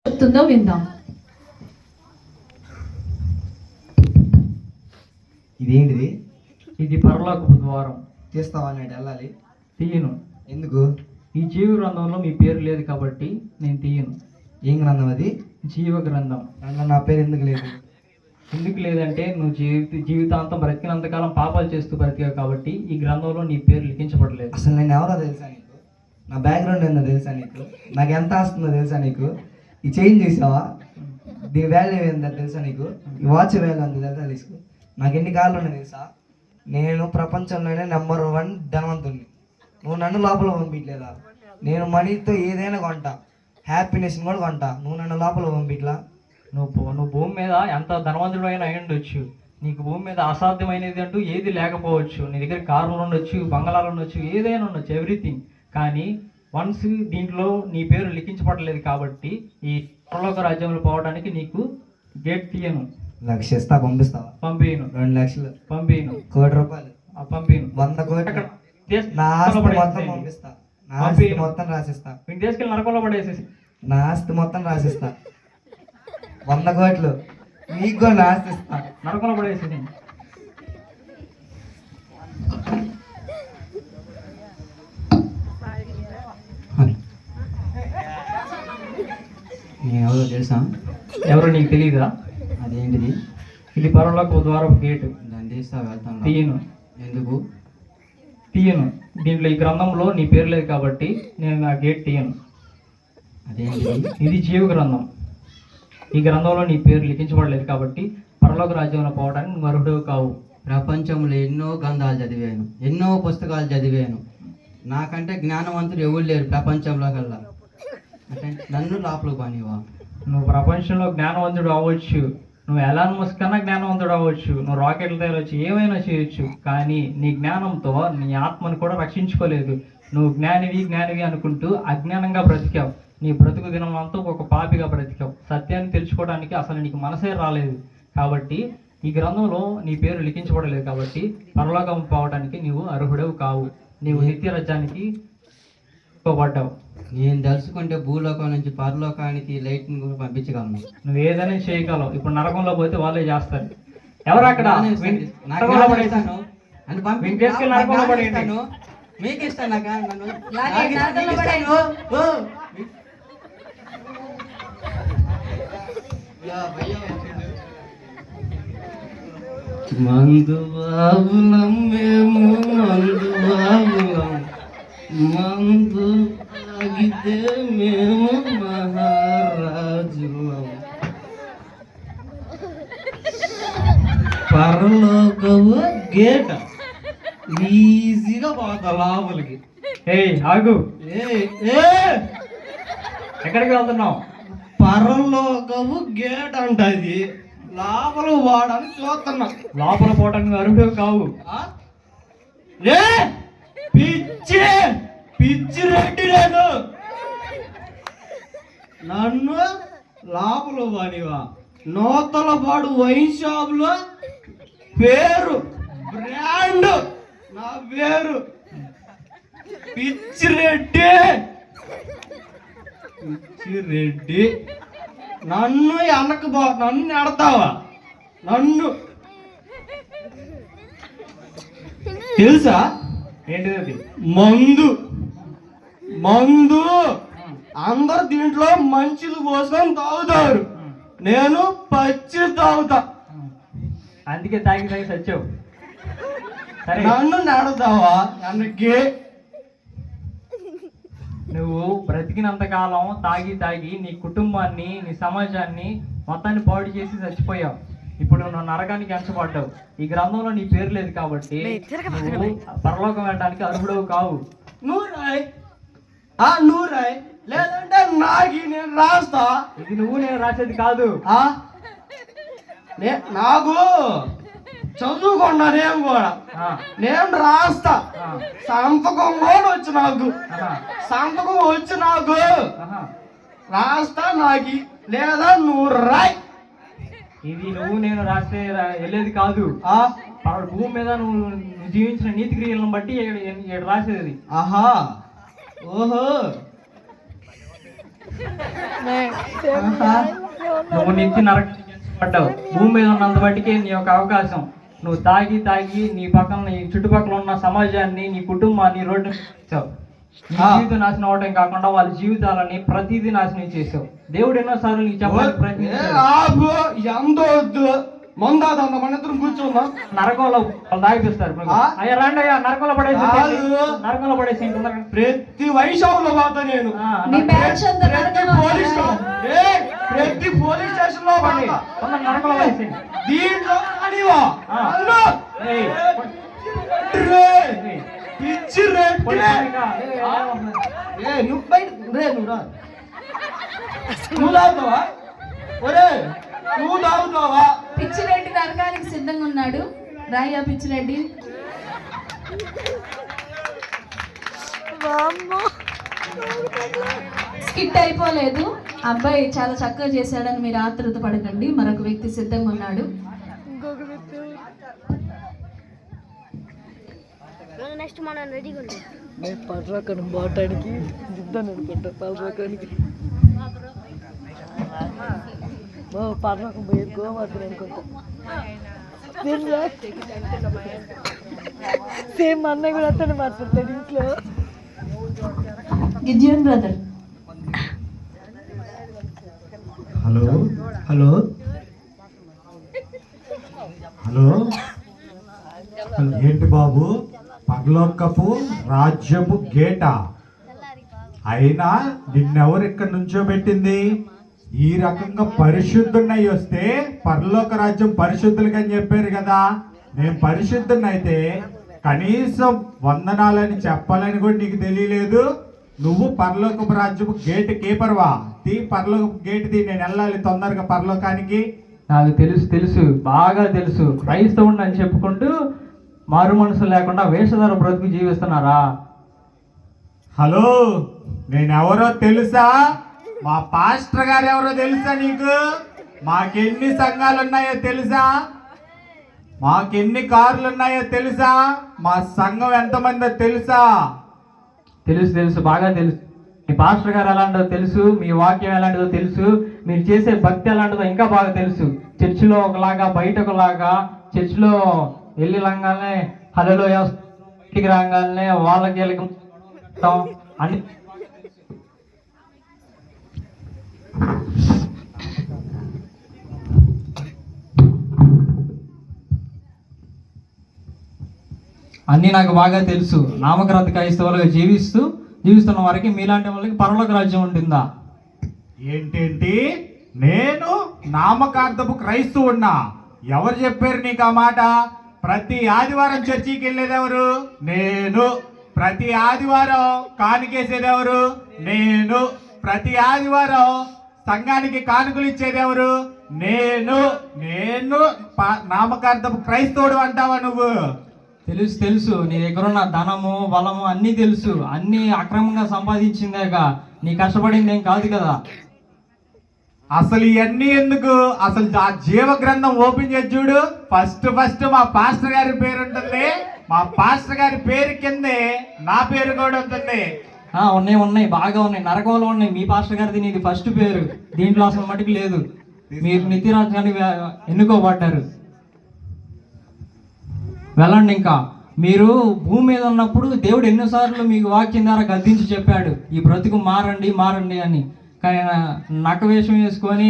చెప్తుందో విందాం. ఇదేంటిది? ఇది పరలోకపు ద్వారం. తీస్తావా? నేను వెళ్ళాలి. తీయను. ఎందుకు? ఈ జీవ గ్రంథంలో మీ పేరు లేదు కాబట్టి నేను తీయను. ఏం గ్రంథం అది? జీవ గ్రంథం. దాంట్లో నా పేరు ఎందుకు లేదు? ఎందుకు లేదంటే నువ్వు జీవితాంతం బ్రతికినంతకాలం పాపాలు చేస్తూ బ్రతికావు కాబట్టి ఈ గ్రంథంలో నీ పేరు లిఖించబడలేదు. అసలు నేను ఎవరో తెలుసా నీకు? నా బ్యాక్గ్రౌండ్ ఏందో తెలుసా నీకు? నాకు ఎంత వస్తుందో తెలుసా నీకు? ఈ చైన్ చూసావా? దీని వాల్యూ ఏందో తెలుసా నీకు? ఈ వాచ్ వాల్యూ అంత తెలుసా తీసుకో. నాకు ఎన్ని కాళ్ళు ఉన్నాయి తెలుసా? నేను ప్రపంచంలోనే నెంబర్ 1 ధనవంతుడిని. నువ్వు నన్ను లోపల పంపించలేదా? నేను మనీతో ఏదైనా కొంటా, హ్యాపీనెస్ని కూడా కొంటా. నువ్వు నన్ను లోపల పంపించలా. నువ్వు భూమి మీద ఎంత ధనవంతుడు అయినా అయి ఉండొచ్చు. నీకు భూమి మీద అసాధ్యమైనది అంటూ ఏది లేకపోవచ్చు. నీ దగ్గర కార్లు ఉండొచ్చు, బంగళాలు ఉండొచ్చు, ఏదైనా ఉండొచ్చు, ఎవ్రీథింగ్. కానీ వన్స్ దీంట్లో నీ పేరు లిఖించబడలేదు కాబట్టి ఈ పరలోక రాజ్యంలో పోవడానికి నీకు గేట్ తీయను. 1,00,000 ఇస్తా, పంపిస్తావా? పంపిను. 2 లక్షలు పంపిను. 1,00,00,000 రూపాయలు పంపిను. 100 కోట్లు నా ఆస్తి మొత్తం పంపిస్తా. నా ఆస్తి మొత్తం రాసిస్తా. మీకు తీసుకెళ్ళి నరకంలో పడేసేసి నా ఆస్తి మొత్తం రాసిస్తా. 100 కోట్లు మీకు కూడా నా ఆస్తి ఇస్తా. నరకంలో పడేసేసి. నేను ఎవరో తెలుసా? ఎవరో నీకు తెలియదా? అదేంటిది? ఇది పరలోక ద్వారపు గేటు. దాన్ని తీస్తా, వెళ్తాను. తీయను. ఎందుకు తీయను? దీంట్లో ఈ గ్రంథంలో నీ పేరు లేదు కాబట్టి నేను ఆ గేట్ తీయను. అదేంటిది? ఇది జీవ గ్రంథం. ఈ గ్రంథంలో నీ పేరు లిఖించబడలేదు కాబట్టి పరలోక రాజ్యంలో పోవడానికి నువ్వు అర్హుడు కావు. ప్రపంచంలో ఎన్నో గ్రంథాలు చదివాను, ఎన్నో పుస్తకాలు చదివాను. నాకంటే జ్ఞానవంతులు ఎవరు లేరు ప్రపంచంలో కల్లా. అంటే నన్ను లోపలికి పనివా? నువ్వు ప్రపంచంలో జ్ఞానవంతుడు అవ్వచ్చు, నువ్వు ఎలాన్ మస్క్ కన్నా జ్ఞానవంతుడు అవ్వచ్చు, నువ్వు రాకెట్లు తయారవచ్చు, ఏమైనా చేయొచ్చు. కానీ నీ జ్ఞానంతో నీ ఆత్మను కూడా రక్షించుకోలేదు. నువ్వు జ్ఞానివి అనుకుంటూ అజ్ఞానంగా బ్రతికావు. నీ బ్రతుకు దినం అంతా ఒక పాపిగా బ్రతికావు. సత్యాన్ని తెలుసుకోవడానికి అసలు నీకు మనసే రాలేదు. కాబట్టి ఈ గ్రంథంలో నీ పేరు లిఖించబడలేదు కాబట్టి పరలోకం పోవడానికి నీవు అర్హుడవు కావు. నీవు నిత్య రాజ్యానికి పడ్డావు. నేను తెలుసుకుంటే భూలోకం నుంచి పరలోకానికి లైట్ని కూడా పంపించగలను. నువ్వు ఏదైనా చేయగలవు. ఇప్పుడు నరకంలో పోతే వాళ్ళే చేస్తారు. ఎవరు అక్కడ? మీకు ఇస్తాను. మందు బాబులం మేము, మందు బాబులం, మందు తాగితే మేము మహారాజులం. పరలోకము గేట ఈజీగా పోతా లోపలికి. ఆగు. ఎక్కడికి వెళ్తున్నావు? పరలోకము గేట్ అంటది. లోపల పోవడానికి చూస్తున్నా. లోపల పోవడానికి అర్హుడు కావు. పిచ్చి పిచ్చి రెడ్డి లేదు. నన్ను లోపల వాడివా? నూతల పాడు వైన్ షాప్ లో పేరు బ్రాండ్ నా పేరు పిచ్చిరెడ్డి. పిచ్చిరెడ్డి నన్ను నన్ను ఎడతావా? నన్ను తెలుసా? ఏంటిది? మందు. మందు అందరు దీంట్లో మంచిది పోసుకొని తాగుతారు, నేను పచ్చి తాగుతా. అందుకే తాగి సచ్చావు. సరే, నన్ను నడతావా? అందుకే నువ్వు బ్రతికినంత కాలం తాగి నీ కుటుంబాన్ని, నీ సమాజాన్ని మొత్తాన్ని పాడు చేసి చచ్చిపోయావు. ఇప్పుడు నువ్వు నరకానికి ఎంచబడ్డావు. ఈ గ్రంథంలో నీ పేరు లేదు కాబట్టి నువ్వు పరలోకం వెళ్ళడానికి అర్హుడవు కావు. నువ్వు రాయ్ లేదంటే నాకి నేను రాస్తా. ఇది నువ్వు నేను రాసేది కాదు. నాకు చదువుకున్నా నేను కూడా, నేను రాస్తా. సంతకం కూడా వచ్చి నాకు, సంతకం వచ్చి నాకు రాస్తా. నాకు లేదా నువ్వు రాయ్. ఇది నువ్వు నేను రాస్తే వెళ్ళేది కాదు. భూమి మీద నువ్వు జీవించిన నీతి క్రియలను బట్టి రాసేది. ఆహా, ఓహో, నువ్వు నిత్య నరకపడ్డావు. భూమి మీద ఉన్నంత బట్టికే నీ యొక్క అవకాశం. నువ్వు తాగి నీ పక్కన నీ చుట్టుపక్కల ఉన్న సమాజాన్ని, నీ కుటుంబాన్ని రోడ్డు చేసావు. నీ జీవితం నాశనం అవడం కాకుండా వాళ్ళ జీవితాలని ప్రతిదీ నాశనం చేసావు. దేవుడు ఎన్నోసార్లు నీకు చెప్పాలని ప్రయత్నించాడు. మందాదన్న మన ఇద్దరం కూర్చుందాం. నరకంలో వాళ్ళు తాగిపిస్తారు. అయ్యా రండి అయ్యా, నరకంలో పడేసి ప్రతి వైశాఖలో పోతా నేను. ప్రతి పోలీస్ స్టేషన్ లో నరకంలో పడేసి దీంట్లో పిచ్చి నువ్వు బయట నువ్వు తాగుతావా? ఒరే నువ్వు తాగుతావా? పిచ్చిరెడ్డి నరకానికి సిద్ధంగా ఉన్నాడు. రాయ్యా పిచ్చిరెడ్డి. స్కిట్ అయిపోలేదు. అబ్బాయి చాలా చక్కగా చేశాడని మీరు ఆతృత పడకండి. మరొక వ్యక్తి సిద్ధంగా ఉన్నాడు. నెక్స్ట్ మనం రెడీగా ఉంది. నేను పర్రాకను బాటానికి దిద్దాను అనుకుంటా. పర్రాకానికి పర్రాకం పోయి గోవర్ధన్ అనుకుంటా. సేమ్ అన్నయ్య కూడా అతను మాట్లాడతాడు ఇంట్లో. గిద్యోన్ బ్రదర్. హలో హలో హలో ఏంటి బాబు, పగలొక్కపు రాజ్యపు గేటా? అయినా నిన్నెవరు ఇక్కడ నుంచోబెట్టింది? ఈ రకంగా పరిశుద్ధున్నై వస్తే పరలోక రాజ్యం పరిశుద్ధులకని చెప్పారు కదా. నేను పరిశుద్ధున్నైతే కనీసం వందనాలని చెప్పాలని కూడా నీకు తెలియలేదు. నువ్వు పరలోకపు రాజ్యపు గేట్ కీపర్వా? పరలోకపు గేట్ నేను వెళ్ళాలి తొందరగా పరలోకానికి. నాకు తెలుసు బాగా తెలుసు. క్రైస్తవుడిని అని చెప్పుకుంటూ మారు మనసు లేకుండా వేషధార బ్రతుకు జీవిస్తున్నారా? హలో, నేనెవరో తెలుసా? మా పాస్టర్ గారు ఎవరో తెలుసా నీకు? మాకెన్ని సంఘాలు ఉన్నాయో తెలుసా? మాకెన్ని కార్లు ఉన్నాయో తెలుసా? మా సంఘం ఎంతమందో తెలుసా? తెలుసు బాగా తెలుసు. మీ పాస్టర్ గారు ఎలాంటిదో తెలుసు, మీ వాక్యం ఎలాంటిదో తెలుసు, మీరు చేసే భక్తి ఎలాంటిదో ఇంకా బాగా తెలుసు. చర్చిలో ఒకలాగా, బయట ఒకలాగా. చర్చిలో వెళ్ళి రంగానే హల్లెలూయా, ఇంటికి రాగానే వాళ్ళకి అని అన్నీ నాకు బాగా తెలుసు. నామకరత క్రైస్తవులుగా జీవిస్తున్న వారికి మీలాంటి వాళ్ళకి పరలోక రాజ్యం ఉంటుందా? ఏంటేంటి? నేను నామకార్థపు క్రైస్తవున్నా? ఎవరు చెప్పారు నీకు ఆ మాట? ప్రతి ఆదివారం చర్చికి వెళ్ళేది ఎవరు? నేను. ప్రతి ఆదివారం కానుకేసేది ఎవరు? నేను. ప్రతి ఆదివారం సంఘానికి కానుకలు ఇచ్చేది ఎవరు? నేను. నామకార్థపు క్రైస్తవుడు అంటావా నువ్వు? తెలుసు నీ దగ్గర ఉన్న ధనము, బలము అన్నీ తెలుసు. అన్నీ అక్రమంగా సంపాదించిందేగా, నీ కష్టపడింది ఏం కాదు కదా. అసలు ఇవన్నీ ఎందుకు? అసలు ఆ జీవ గ్రంథం ఓపెన్ చేసి చూడు. ఫస్ట్ మా పాస్టర్ గారి పేరు ఉంటుంది. మా పాస్టర్ గారి పేరు కిందే నా పేరు కూడా ఉంటుంది. ఉన్నాయి బాగా ఉన్నాయి. నరకంలో ఉన్నాయి. మీ పాస్టర్ గారిది నీది ఫస్ట్ పేరు. దీంట్లో అసలు మటుకు లేదు. మీరు నిత్యరాజ్యానికి ఎన్నుకోబడ్డారు. వెళ్ళండి. ఇంకా మీరు భూమి మీద ఉన్నప్పుడు దేవుడు ఎన్నోసార్లు మీకు వాక్యం ద్వారా గద్దించి చెప్పాడు, ఈ బ్రతుకు మారండి అని. కానీ నక్క వేషం వేసుకొని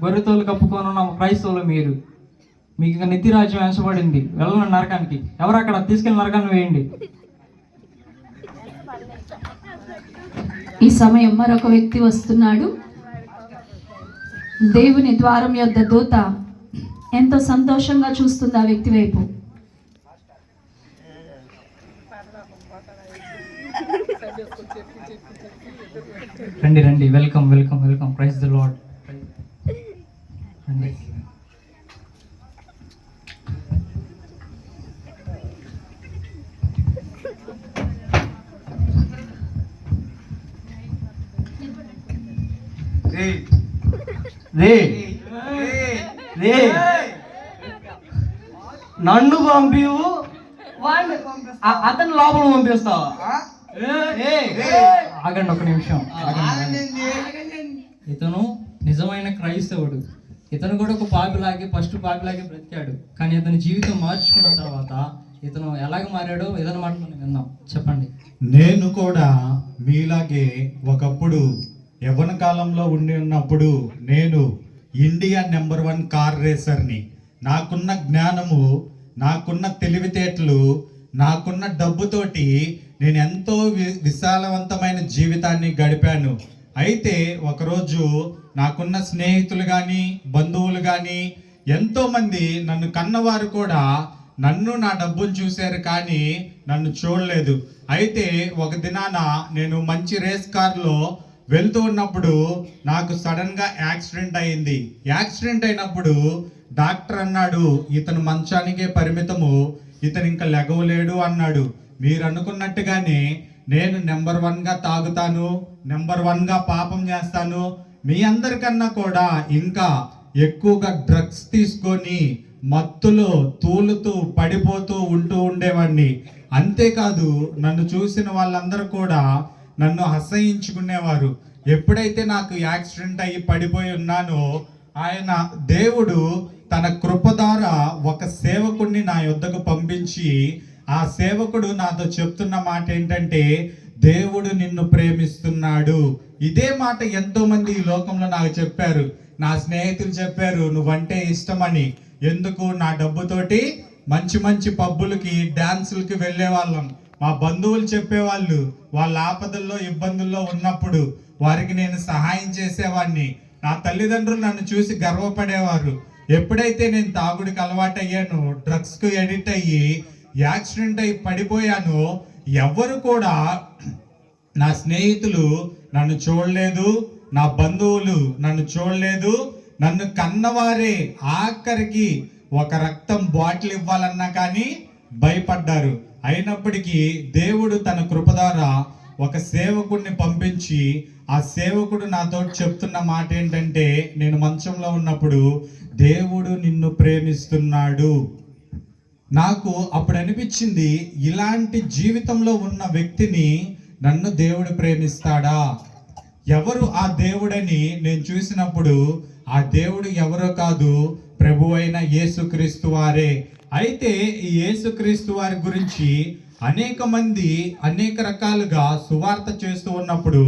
గొర్రెతోలు కప్పుకొని ఉన్న క్రైస్తవులు మీరు. మీకు ఇంకా నిత్యరాజ్యం వెంచబడింది. వెళ్ళండి నరకానికి. ఎవరు అక్కడ? తీసుకెళ్ళి నరకాన్ని వేయండి. ఈ సమయం మరొక వ్యక్తి వస్తున్నాడు. దేవుని ద్వారం యొద్ద దూత ఎంతో సంతోషంగా చూస్తుంది ఆ వ్యక్తి వైపు. రండి. వెల్కమ్. Praise the lord. రండి. నన్ను పంపివు, అతను లోపల పంపిస్తావా? ఆగండి ఒక నిమిషం. ఇతను నిజమైన క్రైస్తవుడు. ఇతను కూడా ఒక ఫస్ట్ పాపిలాగే బ్రతికాడు. కానీ ఇతని జీవితం మార్చుకున్న తర్వాత ఇతను ఎలాగ మారాడో ఇతని మాట మనం విందాం. చెప్పండి. నేను కూడా మీలాగే ఒకప్పుడు యవ్వన కాలంలో ఉండి ఉన్నప్పుడు నేను ఇండియా నెంబర్ 1 కార్ రేసర్ని. నాకున్న జ్ఞానము, నాకున్న తెలివితేటలు, నాకున్న డబ్బుతోటి నేను ఎంతో విశాలవంతమైన జీవితాన్ని గడిపాను. అయితే ఒకరోజు నాకున్న స్నేహితులు కానీ బంధువులు కానీ ఎంతోమంది నన్ను కన్నవారు కూడా నన్ను నా డబ్బును చూశారు కానీ నన్ను చూడలేదు. అయితే ఒక దినాన నేను మంచి రేస్ కార్లో వెళ్తూ ఉన్నప్పుడు నాకు సడన్గా యాక్సిడెంట్ అయింది. యాక్సిడెంట్ అయినప్పుడు డాక్టర్ అన్నాడు, ఇతను మంచానికే పరిమితము, ఇతను ఇంకా లెగవలేడు అన్నాడు. మీరు అనుకున్నట్టుగానే నేను నెంబర్ 1గా తాగుతాను, నెంబర్ 1గా పాపం చేస్తాను, మీ అందరికన్నా కూడా ఇంకా ఎక్కువగా డ్రగ్స్ తీసుకొని మత్తులో తూలుతూ పడిపోతూ ఉండేవాడిని. అంతేకాదు నన్ను చూసిన వాళ్ళందరూ కూడా నన్ను అసహ్యించుకునేవారు. ఎప్పుడైతే నాకు యాక్సిడెంట్ అయ్యి పడిపోయి ఉన్నానో ఆయన దేవుడు తన కృప ద్వారా ఒక సేవకుడిని నా యొద్దకు పంపించి ఆ సేవకుడు నాతో చెప్తున్న మాట ఏంటంటే, దేవుడు నిన్ను ప్రేమిస్తున్నాడు. ఇదే మాట ఎంతో మంది ఈ లోకంలో నాకు చెప్పారు. నా స్నేహితులు చెప్పారు నువ్వంటే ఇష్టమని. ఎందుకు? నా డబ్బుతోటి మంచి మంచి పబ్బులకి డాన్సులకి వెళ్ళే వాళ్ళం. మా బంధువులు చెప్పేవాళ్ళు వాళ్ళ ఆపదల్లో ఇబ్బందుల్లో ఉన్నప్పుడు వారికి నేను సహాయం చేసేవాడిని. నా తల్లిదండ్రులు నన్ను చూసి గర్వపడేవారు. ఎప్పుడైతే నేను తాగుడికి అలవాటు అయ్యాను, డ్రగ్స్కు ఎడిట్ అయ్యి యాక్సిడెంట్ అయ్యి పడిపోయాను, ఎవరు కూడా నా స్నేహితులు నన్ను చూడలేదు, నా బంధువులు నన్ను చూడలేదు. నన్ను కన్నవారే ఆఖరికి ఒక రక్తం బాటిల్ ఇవ్వాలన్నా కానీ భయపడ్డారు. అయినప్పటికీ దేవుడు తన కృప ద్వారా ఒక సేవకుడిని పంపించి ఆ సేవకుడు నాతో చెప్తున్న మాట ఏంటంటే, నేను మంచంలో ఉన్నప్పుడు దేవుడు నిన్ను ప్రేమిస్తున్నాడు. నాకు అప్పుడు అనిపించింది, ఇలాంటి జీవితంలో ఉన్న వ్యక్తిని నన్ను దేవుడు ప్రేమిస్తాడా? ఎవరు ఆ దేవుడని నేను చూసినప్పుడు ఆ దేవుడు ఎవరో కాదు, ప్రభు అయిన యేసుక్రీస్తు వారే. అయితే ఈ యేసుక్రీస్తు వారి గురించి అనేక మంది అనేక రకాలుగా సువార్త చేస్తూ ఉన్నప్పుడు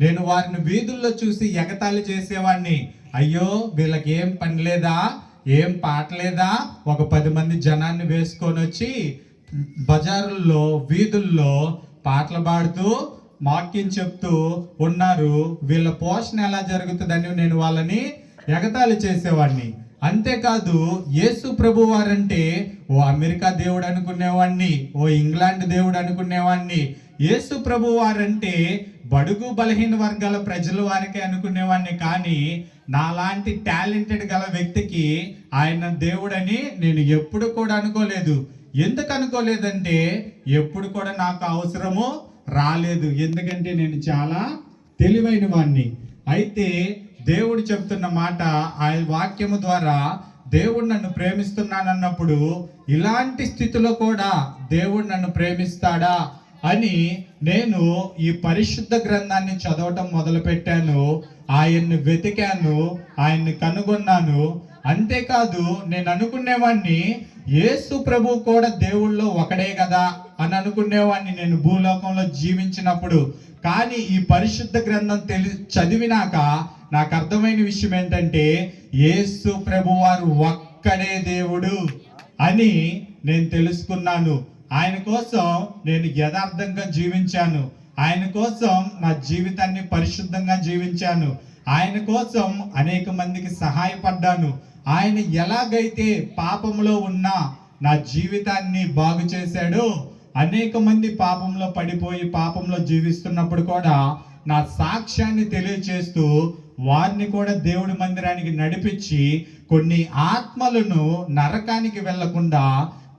నేను వారిని వీధుల్లో చూసి ఎగతాళి చేసేవాడిని. అయ్యో వీళ్ళకి ఏం పని లేదా, ఏం పాట లేదా, ఒక 10 మంది జనాన్ని వేసుకొని వచ్చి బజారుల్లో వీధుల్లో పాటలు పాడుతూ వాక్యం చెప్తూ ఉన్నారు, వీళ్ళ పోషణ ఎలా జరుగుతుందని నేను వాళ్ళని ఎగతాళి చేసేవాడిని. అంతేకాదు యేసు ప్రభు వారంటే ఓ అమెరికా దేవుడు అనుకునేవాడిని, ఓ ఇంగ్లాండ్ దేవుడు అనుకునేవాడిని. యేసు ప్రభు వారంటే బడుగు బలహీన వర్గాల ప్రజల వారికి అనుకునేవాడిని. కానీ నాలాంటి టాలెంటెడ్ గల వ్యక్తికి ఆయన దేవుడని నేను ఎప్పుడు కూడా అనుకోలేదు. ఎందుకు అనుకోలేదంటే ఎప్పుడు కూడా నాకు అవసరము రాలేదు, ఎందుకంటే నేను చాలా తెలివైన వాడిని. అయితే దేవుడు చెప్తున్న మాట, ఆ వాక్యము ద్వారా దేవుడు నన్ను ప్రేమిస్తున్నానన్నప్పుడు ఇలాంటి స్థితిలో కూడా దేవుడు నన్ను ప్రేమిస్తాడా అని నేను ఈ పరిశుద్ధ గ్రంథాన్ని చదవటం మొదలుపెట్టాను. ఆయన్ని వెతికాను, ఆయన్ని కనుగొన్నాను. అంతేకాదు నేను అనుకునేవాడిని యేసు ప్రభు కూడా దేవుళ్ళో ఒకడే కదా అని అనుకునేవాడిని నేను భూలోకంలో జీవించినప్పుడు. కానీ ఈ పరిశుద్ధ గ్రంథం చదివినాక నాకు అర్థమైన విషయం ఏంటంటే, యేసు ప్రభు వారు ఒక్కడే దేవుడు అని నేను తెలుసుకున్నాను. ఆయన కోసం నేను యథార్థంగా జీవించాను, ఆయన కోసం నా జీవితాన్ని పరిశుద్ధంగా జీవించాను, ఆయన కోసం అనేక మందికి సహాయపడ్డాను. ఆయన ఎలాగైతే పాపంలో ఉన్న నా జీవితాన్ని బాగు చేశాడో, అనేక మంది పాపంలో పడిపోయి పాపంలో జీవిస్తున్నప్పుడు కూడా నా సాక్ష్యాన్ని తెలియచేస్తూ వారిని కూడా దేవుడి మందిరానికి నడిపించి కొన్ని ఆత్మలను నరకానికి వెళ్లకుండా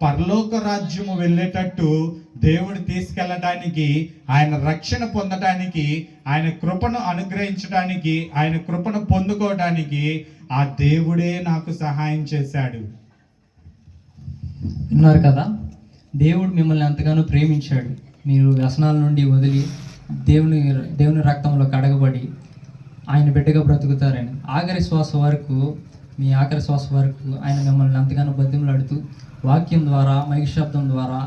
పరలోక రాజ్యము వెళ్ళేటట్టు దేవుడు తీసుకెళ్ళడానికి, ఆయన రక్షణ పొందడానికి, ఆయన కృపను అనుగ్రహించడానికి, ఆయన కృపను పొందుకోవడానికి ఆ దేవుడే నాకు సహాయం చేశాడు. విన్నారు కదా, దేవుడు మిమ్మల్ని ఎంతగానో ప్రేమించాడు. మీరు వ్యసనాల నుండి వదిలి దేవుని రక్తంలో కడగబడి ఆయన బిడ్డగా బ్రతుకుతారని. ఆఖరి శ్వాస వరకు, మీ ఆఖరి శ్వాస వరకు ఆయన మిమ్మల్ని ఎంతగానో బతిమలాడుతూ వాక్యం ద్వారా, మైక్ శబ్దం ద్వారా,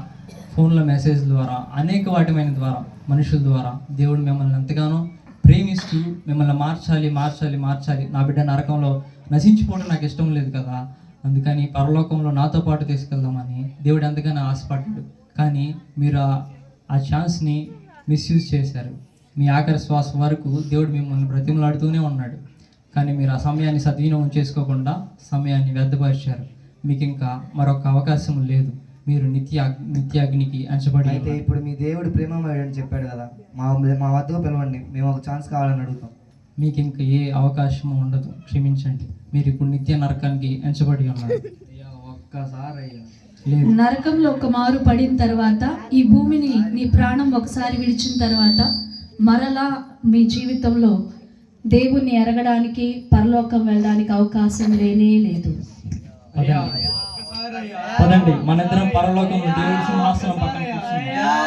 ఫోన్ల మెసేజ్ ద్వారా, అనేక వాటిమైన ద్వారా, మనుషుల ద్వారా దేవుడు మిమ్మల్ని ఎంతగానో ప్రేమిస్తూ మిమ్మల్ని మార్చాలి మార్చాలి మార్చాలి. నా బిడ్డ నరకంలో నశించిపోవడం నాకు ఇష్టం లేదు కదా, అందుకని పరలోకంలో నాతో పాటు తీసుకెళ్దామని దేవుడు ఎంతగానో ఆశపడ్డాడు. కానీ మీరు ఆ ఛాన్స్ని మిస్యూజ్ చేశారు. మీ ఆఖరి శ్వాస వరకు దేవుడు మిమ్మల్ని బ్రతిమలాడుతూనే ఉన్నాడు. కానీ మీరు ఆ సమయాన్ని సద్వినియోగం చేసుకోకుండా సమయాన్ని వ్యర్థపరిచారు. మీకు ఇంకా మరొక అవకాశం లేదు. మీరు నిత్య అగ్నికి అంచబడి అయితే ఇప్పుడు మీ దేవుడు ప్రేమమయుడు అని చెప్పాడు కదా, మా వద్దకు పిలవండి, మేము ఒక ఛాన్స్ కావాలని అడుగుతాం. మీకు ఇంకా ఏ అవకాశము ఉండదు, క్షమించండి. మీరు ఇప్పుడు నిత్య నరకానికి ఎంచబడి ఉన్నారు. ఒక్కసారి అయ్యా లేదు, నరకంలో ఒక మారు పడిన తర్వాత, ఈ భూమిని నీ ప్రాణం ఒకసారి విడిచిన తర్వాత మరలా మీ జీవితంలో దేవుణ్ణి ఎరగడానికి, పరలోకం వెళ్ళడానికి అవకాశం లేనే లేదు. పదండి మనిద్దరం పరలోకంలో దేవుడి సింహాసనం పక్కన కూర్చుందాం.